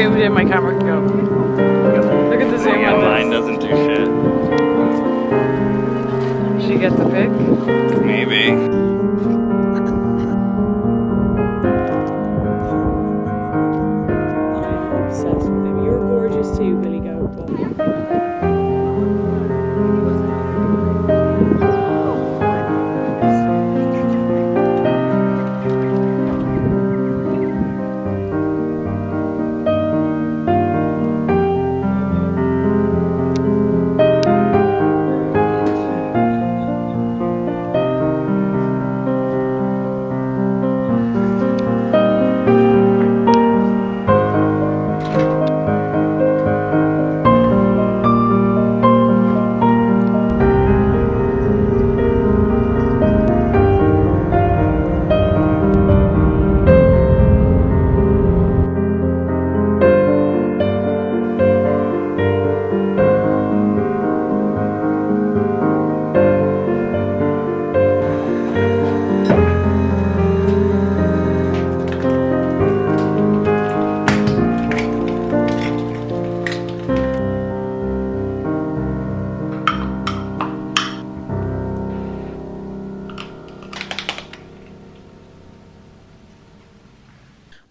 zoomed in, my camera can go. Look at the zoom Yeah, on mine this. doesn't do shit. She gets the pic. Maybe. I'm obsessed with him. You're gorgeous too, Billy Goat.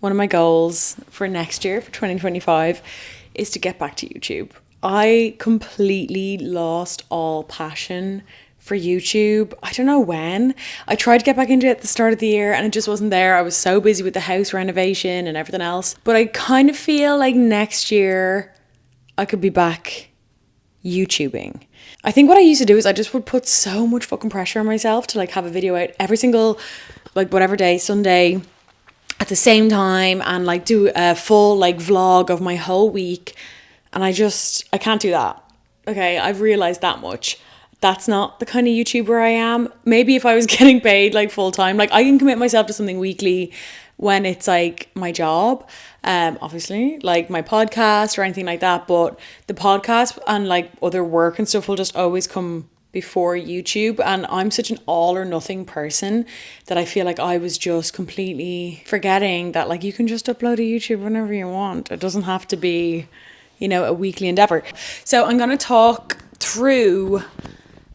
One of my goals for next year, for 2025, is to get back to YouTube. I completely lost all passion for YouTube. I don't know when. I tried to get back into it at the start of the year and it just wasn't there. I was so busy with the house renovation and everything else. But I kind of feel like next year I could be back YouTubing. I think what I used to do is I just would put so much fucking pressure on myself to like have a video out every single, like whatever day, Sunday, at the same time, and like do a full like vlog of my whole week. And I can't do that. Okay, I've realized that much. That's not the kind of YouTuber I am. Maybe if I was getting paid like full time, like I can commit myself to something weekly when it's like my job, obviously like my podcast or anything like that. But the podcast and like other work and stuff will just always come before YouTube. And I'm such an all or nothing person that I feel like I was just completely forgetting that like you can just upload to YouTube whenever you want. It doesn't have to be, you know, a weekly endeavor. So I'm going to talk through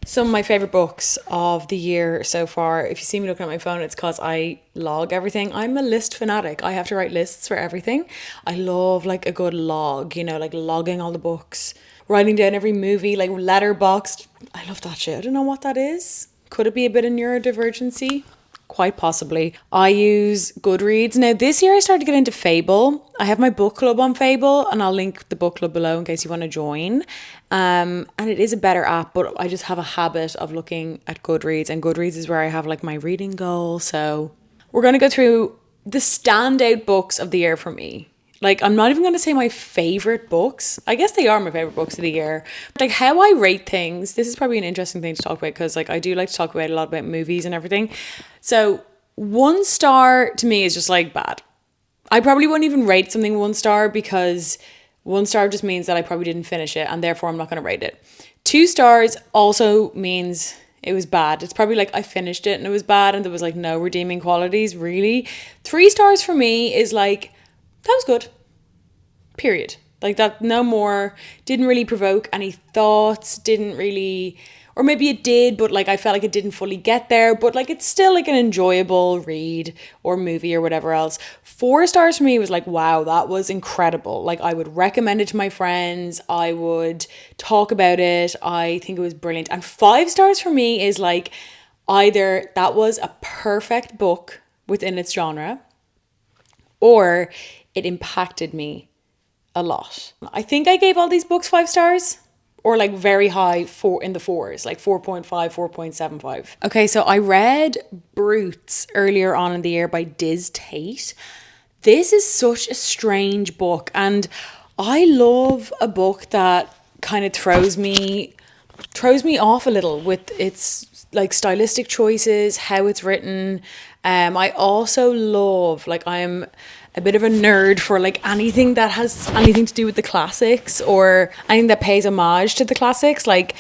some of my favorite books of the year so far. If you see me looking at my phone, it's because I log everything. I'm a list fanatic. I have to write lists for everything. I love like a good log, you know, like logging all the books, writing down every movie, like letterboxed. I love that shit. I don't know what that is. Could it be a bit of neurodivergency? Quite possibly. I use Goodreads. Now this year I started to get into Fable. I have my book club on Fable and I'll link the book club below in case you want to join. And it is a better app, but I just have a habit of looking at Goodreads, and Goodreads is where I have like my reading goal. So we're going to go through the standout books of the year for me. Like, I'm not even going to say my favorite books. I guess they are my favorite books of the year. Like, how I rate things. This is probably an interesting thing to talk about because, like, I do like to talk about a lot about movies and everything. So, 1 star to me is just, like, bad. I probably wouldn't even rate something 1 star because 1 star just means that I probably didn't finish it and therefore I'm not going to rate it. 2 stars also means it was bad. It's probably like I finished it and it was bad and there was, like, no redeeming qualities, really. 3 stars for me is, like, that was good. Period. Like that, no more. Didn't really provoke any thoughts. Didn't really, or maybe it did, but like I felt like it didn't fully get there. But like it's still like an enjoyable read or movie or whatever else. 4 stars for me was like, wow, that was incredible. Like I would recommend it to my friends. I would talk about it. I think it was brilliant. And 5 stars for me is like either that was a perfect book within its genre, or it impacted me a lot. I think I gave all these books 5 stars, or like very high in the 4s, like 4.5, 4.75. Okay, so I read Brutes earlier on in the year by Diz Tate. This is such a strange book, and I love a book that kind of throws me off a little with its like stylistic choices, how it's written. I also love, like, I'm a bit of a nerd for like anything that has anything to do with the classics or anything that pays homage to the classics. Like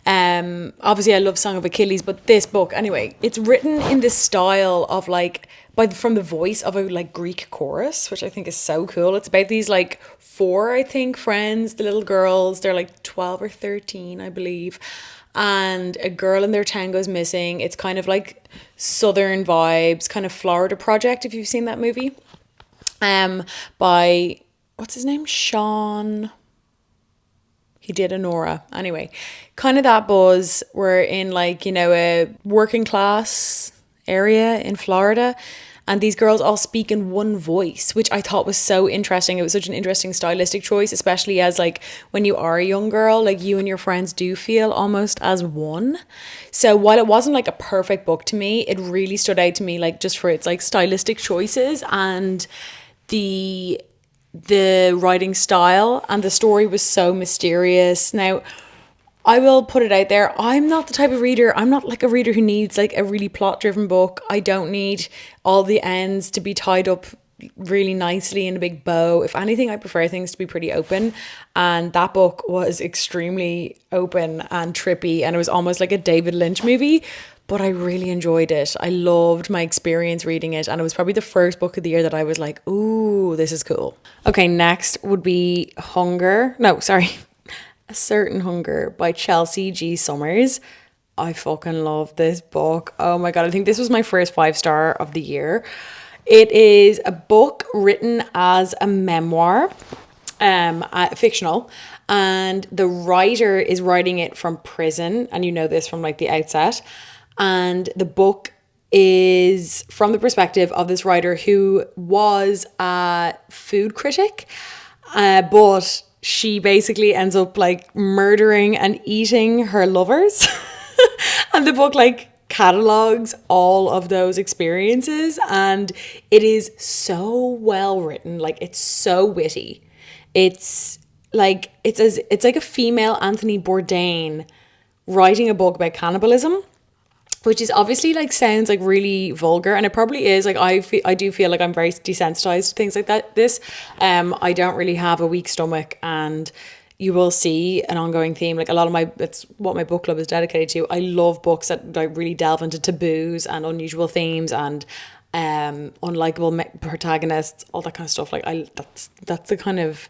Obviously I love Song of Achilles, but this book anyway, it's written in this style of like from the voice of a like Greek chorus, which I think is so cool. It's about these like four, I think, friends, the little girls. They're like 12 or 13, I believe, and a girl in their town goes missing. It's kind of like southern vibes, kind of Florida Project, if you've seen that movie, by what's his name, Sean. He did Honora. Anyway, kind of that buzz. We're in like, you know, a working class area in Florida. And these girls all speak in one voice, which I thought was so interesting. It was such an interesting stylistic choice, especially as like when you are a young girl, like you and your friends do feel almost as one. So while it wasn't like a perfect book to me, it really stood out to me like just for its like stylistic choices and the writing style, and the story was so mysterious. Now, I will put it out there, I'm not the type of reader, I'm not like a reader who needs like a really plot driven book. I don't need all the ends to be tied up really nicely in a big bow. If anything, I prefer things to be pretty open, and that book was extremely open and trippy, and it was almost like a David Lynch movie. But I really enjoyed it. I loved my experience reading it, and it was probably the first book of the year that I was like, ooh, this is cool. Okay, next would be A Certain Hunger by Chelsea G. Summers. I fucking love this book. Oh my God, I think this was my first 5-star of the year. It is a book written as a memoir, fictional, and the writer is writing it from prison, and you know this from like the outset. And the book is from the perspective of this writer who was a food critic, but she basically ends up like murdering and eating her lovers. And the book like catalogs all of those experiences, and it is so well written. Like, it's so witty. It's like a female Anthony Bourdain writing a book about cannibalism, which is obviously like sounds like really vulgar, and it probably is. Like, I do feel like I'm very desensitized to things like that. I don't really have a weak stomach, and you will see an ongoing theme. Like, it's what my book club is dedicated to. I love books that like really delve into taboos and unusual themes and unlikable protagonists, all that kind of stuff. Like, that's the kind of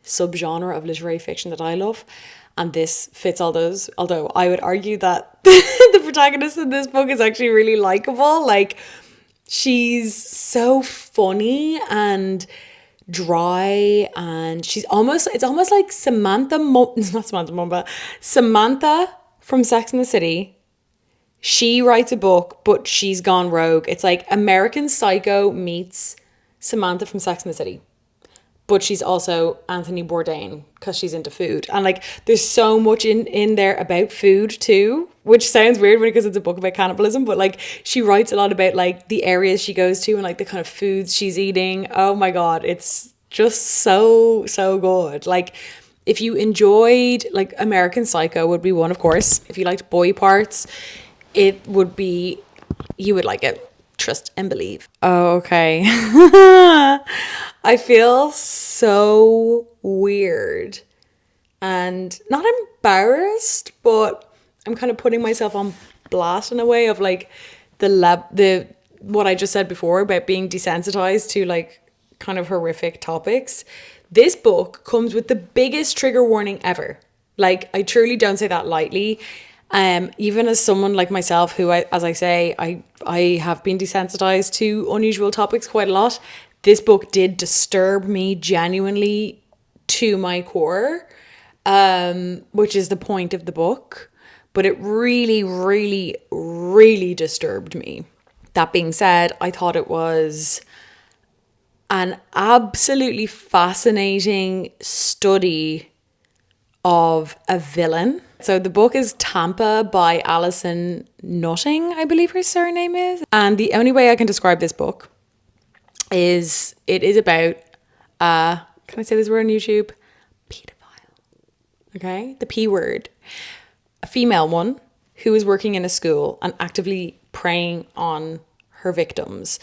subgenre of literary fiction that I love. And this fits all those, although I would argue that the protagonist in this book is actually really likable. Like, she's so funny and dry, and it's almost like Samantha from Sex and the City. She writes a book, but she's gone rogue. It's like American Psycho meets Samantha from Sex and the City, but she's also Anthony Bourdain because she's into food. And like, there's so much in there about food too, which sounds weird because it's a book about cannibalism, but like, she writes a lot about like the areas she goes to and like the kind of foods she's eating. Oh my God, it's just so good. Like, if you enjoyed, like, American Psycho would be one, of course. If you liked boy parts, you would like it. Trust and believe. Oh, okay. I feel so weird and not embarrassed, but I'm kind of putting myself on blast in a way of like what I just said before about being desensitized to like kind of horrific topics. This book comes with the biggest trigger warning ever. Like, I truly don't say that lightly. Even as someone like myself who, as I say, I have been desensitized to unusual topics quite a lot, this book did disturb me genuinely to my core, which is the point of the book. But it really, really, really disturbed me. That being said, I thought it was an absolutely fascinating study of a villain. So the book is Tampa by Alison Nutting, I believe her surname is. And the only way I can describe this book is it is about, can I say this word on YouTube? Pedophile. Okay? The P word. A female one who is working in a school and actively preying on her victims.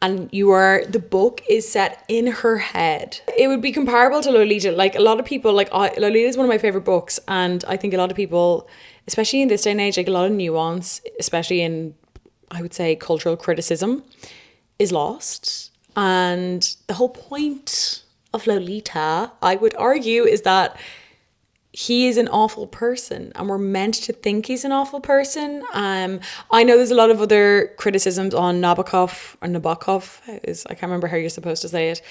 and the book is set in her head. It would be comparable to Lolita. Like, a lot of people, Lolita is one of my favorite books, and I think a lot of people, especially in this day and age, like a lot of nuance, especially in, I would say, cultural criticism, is lost. And the whole point of Lolita, I would argue, is that he is an awful person, and we're meant to think he's an awful person. I know there's a lot of other criticisms on Nabokov, I can't remember how you're supposed to say it.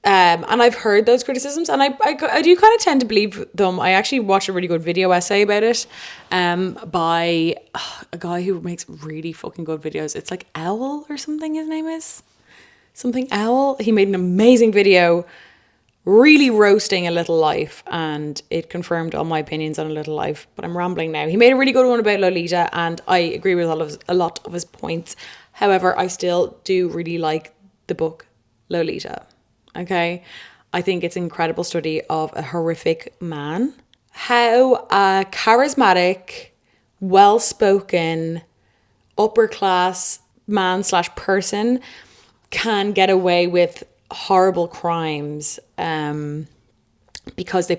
And I've heard those criticisms, and I do kind of tend to believe them. I actually watched a really good video essay about it by a guy who makes really fucking good videos. It's like Owl or something, his name is. Something Owl. He made an amazing video really roasting A Little Life, and it confirmed all my opinions on A Little Life, but I'm rambling now. He made a really good one about Lolita, and I agree with a lot of his points. However, I still do really like the book Lolita. Okay, I think it's an incredible study of a horrific man. How a charismatic, well-spoken, upper-class man/person can get away with horrible crimes because they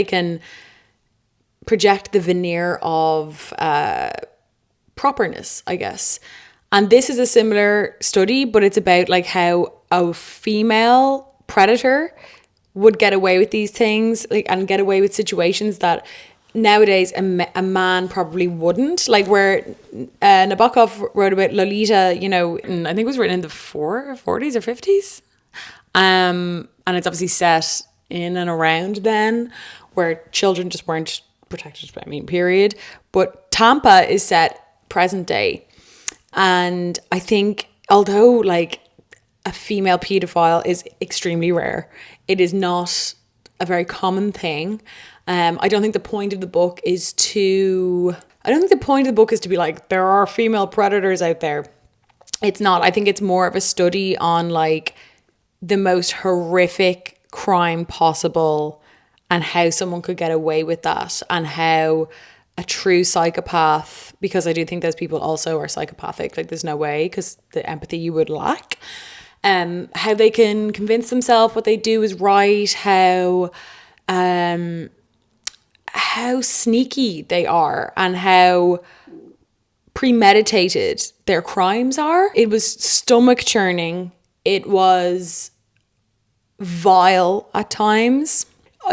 can project the veneer of properness, I guess. And this is a similar study, but it's about like how a female predator would get away with these things, like, and get away with situations that nowadays a man probably wouldn't. Like, where Nabokov wrote about Lolita, you know, I think it was written in the 40s or 50s. And it's obviously set in and around then, where children just weren't protected, period. But Tampa is set present day. And I think, although like a female paedophile is extremely rare, it is not a very common thing. I don't think the point of the book is to be like, there are female predators out there. It's not. I think it's more of a study on like the most horrific crime possible, and how someone could get away with that, and how a true psychopath, because I do think those people also are psychopathic, like there's no way, because the empathy you would lack, how they can convince themselves what they do is right, how sneaky they are, and how premeditated their crimes are. It was stomach churning. It was vile at times.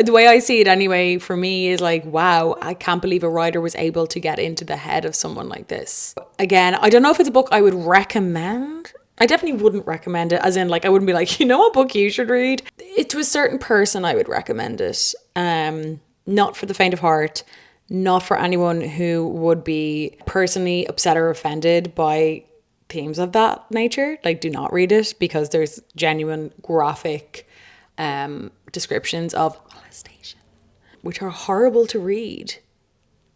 The way I see it anyway, for me, is like, wow, I can't believe a writer was able to get into the head of someone like this. Again, I don't know if it's a book I would recommend. I definitely wouldn't recommend it, as in, like, I wouldn't be like, you know what book you should read? It to a certain person I would recommend it. Not for the faint of heart, not for anyone who would be personally upset or offended by themes of that nature. Like, do not read it, because there's genuine graphic descriptions of molestation, which are horrible to read.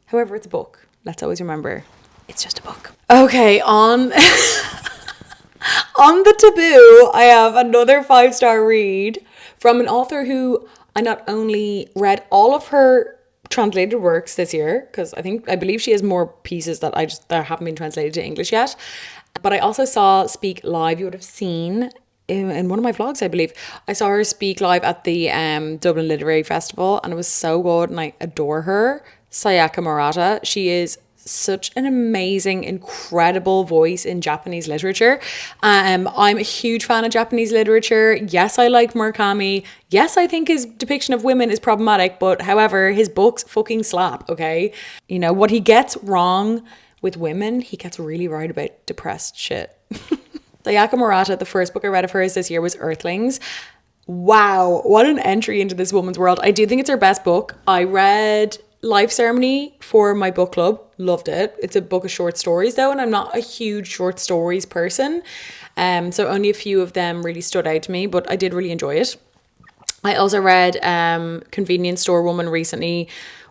However, it's a book. Let's always remember, it's just a book. Okay, on on the taboo, I have another 5-star read from an author who I not only read all of her translated works this year, because I believe she has more pieces that haven't been translated to English yet, but I also saw speak live. You would have seen in one of my vlogs, I believe, I saw her speak live at the Dublin Literary Festival, and it was so good, and I adore her. Sayaka Murata. She is such an amazing, incredible voice in Japanese literature. I'm a huge fan of Japanese literature. Yes, I like Murakami. Yes, I think his depiction of women is problematic, but however, his books fucking slap, okay? You know, what he gets wrong with women, he gets really right about depressed shit. Sayaka Murata, the first book I read of hers this year was Earthlings. Wow, what an entry into this woman's world. I do think it's her best book. I read Life Ceremony for my book club. Loved it. It's a book of short stories though, and I'm not a huge short stories person. So only a few of them really stood out to me, but I did really enjoy it. I also read Convenience Store Woman recently,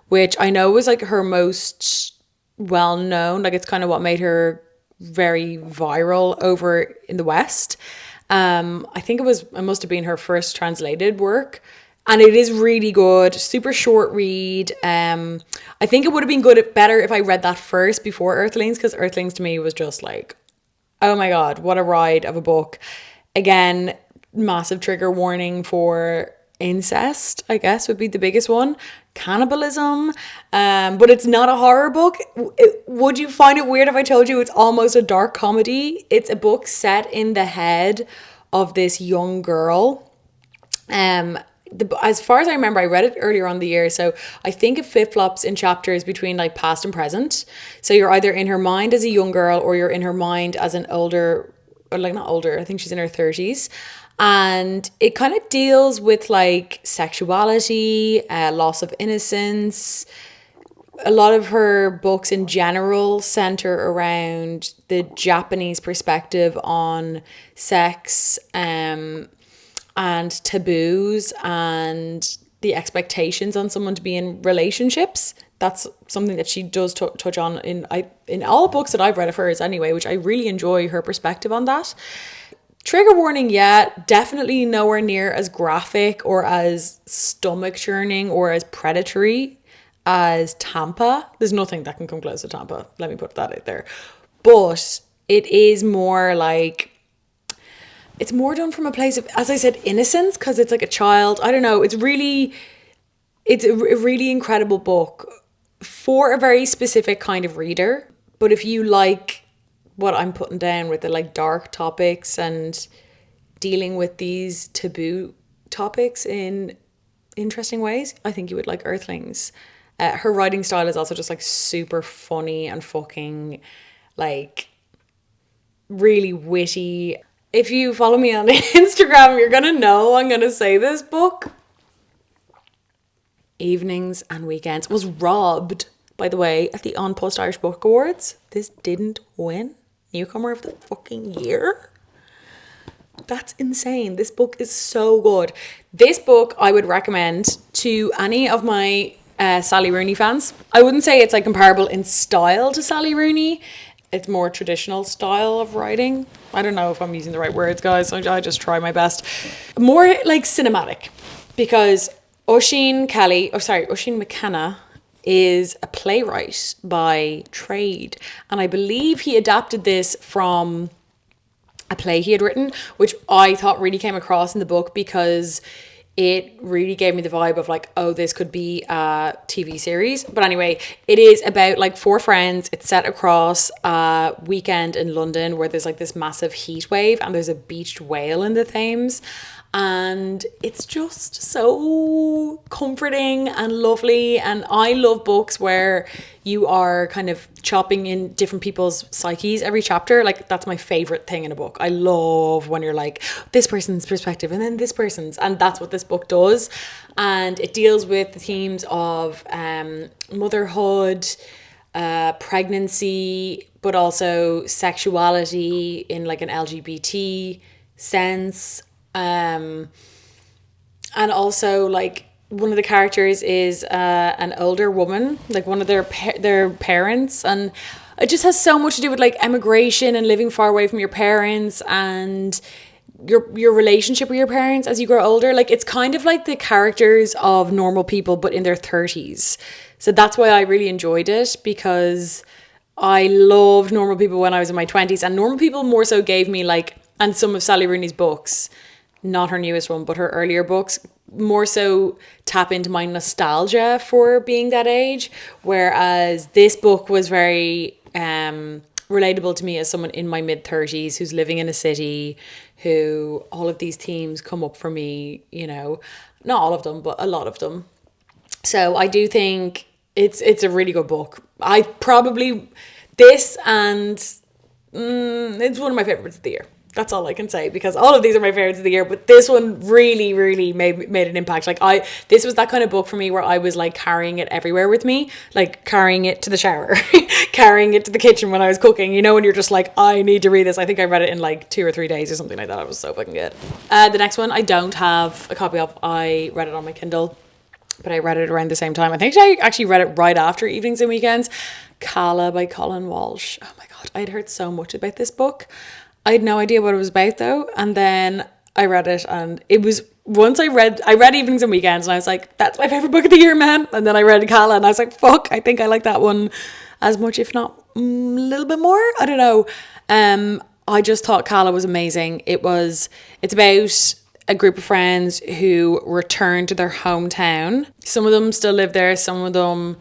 which I know was like her most well known. Like, it's kind of what made her very viral over in the West. I think it must have been her first translated work. And it is really good, super short read. I think it would have been better if I read that first before Earthlings, because Earthlings to me was just like Oh my God, what a ride of a book. Again, massive trigger warning for incest, I guess would be the biggest one. Cannibalism. But it's not a horror book. Would you find it weird if I told you it's almost a dark comedy? It's a book set in the head of this young girl. As far as I remember, I read it earlier on the year, so I think it flip-flops in chapters between like past and present. So you're either in her mind as a young girl or you're in her mind as an older, or like not older, I think she's in her 30s. And it kind of deals with like sexuality, loss of innocence. A lot of her books in general center around the Japanese perspective on sex, and taboos and the expectations on someone to be in relationships. That's something that she does touch on in all books that I've read of hers anyway, which I really enjoy her perspective on that. Trigger warning, yeah, definitely nowhere near as graphic or as stomach churning or as predatory as Tampa. There's nothing that can come close to Tampa, let me put that out there. But it is more like, it's more done from a place of, as I said, innocence, because it's like a child. I don't know. It's a really incredible book for a very specific kind of reader. But if you like what I'm putting down with the like dark topics and dealing with these taboo topics in interesting ways, I think you would like Earthlings. Her writing style is also just like super funny and fucking like really witty. If you follow me on Instagram, you're going to know I'm going to say this book. Evenings and Weekends was robbed, by the way, at the On Post Irish Book Awards. This didn't win Newcomer of the fucking Year. That's insane. This book is so good. This book I would recommend to any of my Sally Rooney fans. I wouldn't say it's like comparable in style to Sally Rooney. It's more traditional style of writing. I don't know if I'm using the right words, guys. I just try my best. More like cinematic, because Oisin McKenna is a playwright by trade. And I believe he adapted this from a play he had written, which I thought really came across in the book, because it really gave me the vibe of like, oh, this could be a TV series. But anyway, it is about like 4 friends. It's set across a weekend in London where there's like this massive heat wave and there's a beached whale in the Thames. And it's just so comforting and lovely. And I love books where you are kind of chopping in different people's psyches every chapter. Like, that's my favorite thing in a book. I love when you're like, this person's perspective and then this person's. And that's what this book does. And it deals with the themes of motherhood, pregnancy, but also sexuality in like an LGBT sense. And also like one of the characters is an older woman, like one of their parents, and it just has so much to do with like emigration and living far away from your parents and your relationship with your parents as you grow older. Like, it's kind of like the characters of normal people but in their 30s. So that's why I really enjoyed it, because I loved Normal People when I was in my 20s, and Normal People more so gave me like, and some of Sally Rooney's books, not her newest one, but her earlier books, more so tap into my nostalgia for being that age. Whereas this book was very relatable to me as someone in my mid-30s who's living in a city, who all of these themes come up for me, you know, not all of them, but a lot of them. So I do think it's a really good book. I probably, this and it's one of my favorites of the year. That's all I can say, because all of these are my favorites of the year, but this one really, really made an impact. Like, this was that kind of book for me where I was like carrying it everywhere with me, like carrying it to the shower, carrying it to the kitchen when I was cooking, you know, and you're just like, I need to read this. I think I read it in like 2 or 3 days or something like that. It was so fucking good. The next one I don't have a copy of. I read it on my Kindle, but I read it around the same time. I think I actually read it right after Evenings and Weekends. Calla by Colin Walsh. Oh my God, I had heard so much about this book. I had no idea what it was about though, and then I read it, and it was, once I read Evenings and Weekends, and I was like, that's my favourite book of the year, man. And then I read Calla, and I was like, fuck, I think I like that one as much, if not a little bit more. I don't know. I just thought Calla was amazing. It's about a group of friends who return to their hometown. Some of them still live there, some of them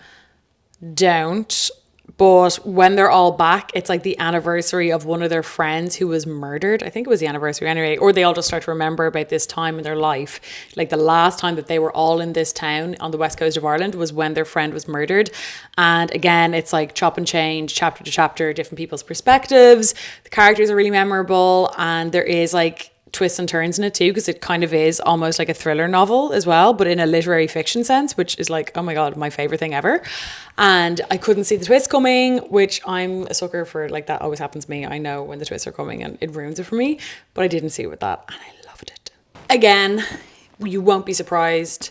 don't. But when they're all back, it's like the anniversary of one of their friends who was murdered. I think it was the anniversary anyway. Or they all just start to remember about this time in their life. Like the last time that they were all in this town on the west coast of Ireland was when their friend was murdered. And again, it's like chop and change, chapter to chapter, different people's perspectives. The characters are really memorable. And there is like twists and turns in it too, because it kind of is almost like a thriller novel as well, but in a literary fiction sense, which is like, oh my god, my favorite thing ever. And I couldn't see the twist coming, which I'm a sucker for. Like, that always happens to me. I know when the twists are coming and it ruins it for me, but I didn't see it with that and I loved it. Again, you won't be surprised,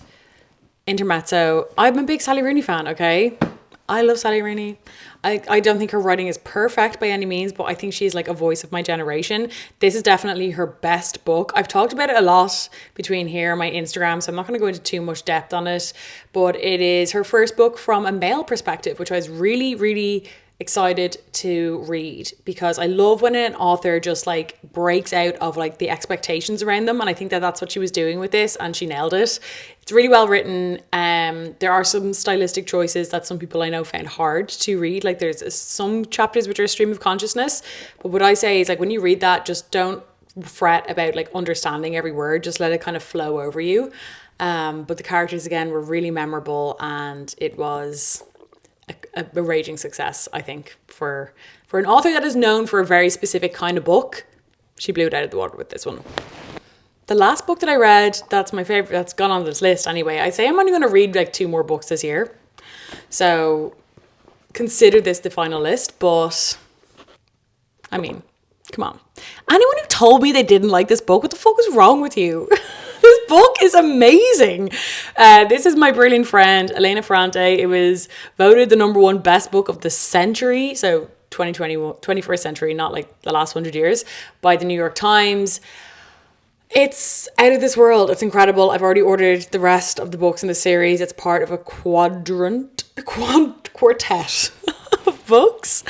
Intermezzo. I'm a big Sally Rooney fan, okay? I love Sally Rooney. I don't think her writing is perfect by any means, but I think she's like a voice of my generation. This is definitely her best book. I've talked about it a lot between here and my Instagram, so I'm not going to go into too much depth on it, but it is her first book from a male perspective, which I was really, really excited to read, because I love when an author just like breaks out of like the expectations around them, and I think that that's what she was doing with this, and she nailed it. It's really well written. There are some stylistic choices that some people I know found hard to read. Like there's some chapters which are a stream of consciousness, but what I say is like when you read that, just don't fret about like understanding every word, just let it kind of flow over you. But the characters again were really memorable, and it was a raging success, I think, for an author that is known for a very specific kind of book. She blew it out of the water with this one. The last book that I read, that's my favorite, that's gone on this list anyway. I say I'm only going to read like 2 more books this year, so consider this the final list. But I mean, come on, anyone who told me they didn't like this book, what the fuck is wrong with you? This book is amazing. This is my brilliant friend Elena Ferrante. It was voted the #1 best book of the century, so 21st century, not like the last 100 years, by the New York Times. It's out of this world. It's incredible. I've already ordered the rest of the books in the series. It's part of a quartet of books.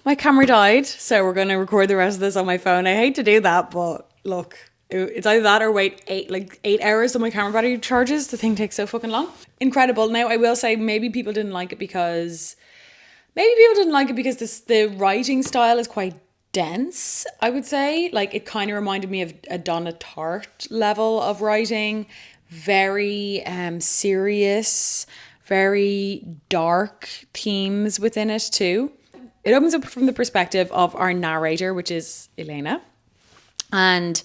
My camera died, so we're going to record the rest of this on my phone. I hate to do that, but look, it's either that or wait 8 hours till my camera battery charges. The thing takes so fucking long. Incredible. Now, I will say maybe people didn't like it because the writing style is quite dense, I would say. Like, it kind of reminded me of a Donna Tartt level of writing. Very serious, very dark themes within it too. It opens up from the perspective of our narrator, which is Elena. And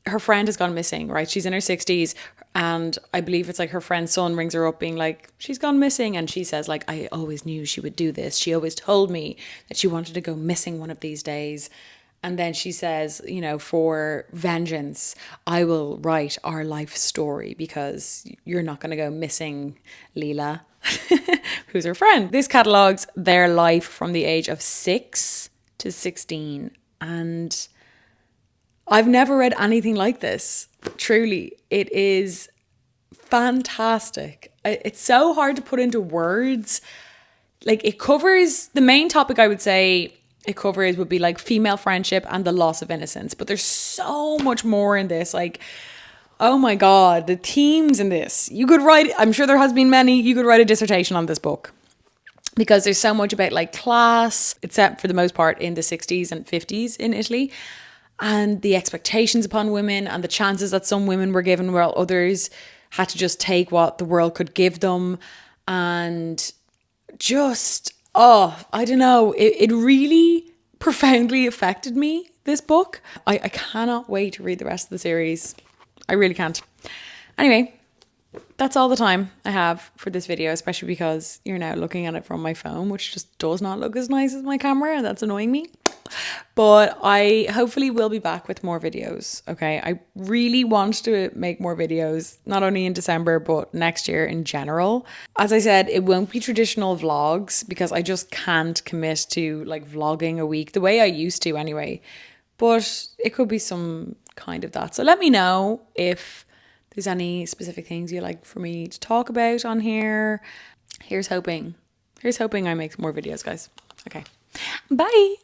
her friend has gone missing, right? She's in her 60s, and I believe it's like her friend's son rings her up being like, she's gone missing. And she says like, I always knew she would do this. She always told me that she wanted to go missing one of these days. And then she says, you know, for vengeance, I will write our life story because you're not going to go missing, Leela, who's her friend. This catalogues their life from the age of 6 to 16. And I've never read anything like this. Truly, it is fantastic. It's so hard to put into words. Like, it covers the main topic, I would say it covers would be like female friendship and the loss of innocence. But there's so much more in this. Like, oh my God, the themes in this. You could write, I'm sure there has been many, you could write a dissertation on this book. Because there's so much about like class, except for the most part in the 60s and 50s in Italy. And the expectations upon women and the chances that some women were given while others had to just take what the world could give them. And just, I don't know, it really profoundly affected me, this book. I cannot wait to read the rest of the series. I really can't. Anyway, that's all the time I have for this video, especially because you're now looking at it from my phone, which just does not look as nice as my camera, and that's annoying me. But I hopefully will be back with more videos, okay? I really want to make more videos, not only in December, but next year in general. As I said, it won't be traditional vlogs because I just can't commit to like vlogging a week the way I used to anyway. But it could be some kind of that. So let me know if there's any specific things you'd like for me to talk about on here. Here's hoping I make more videos, guys. Okay. Bye.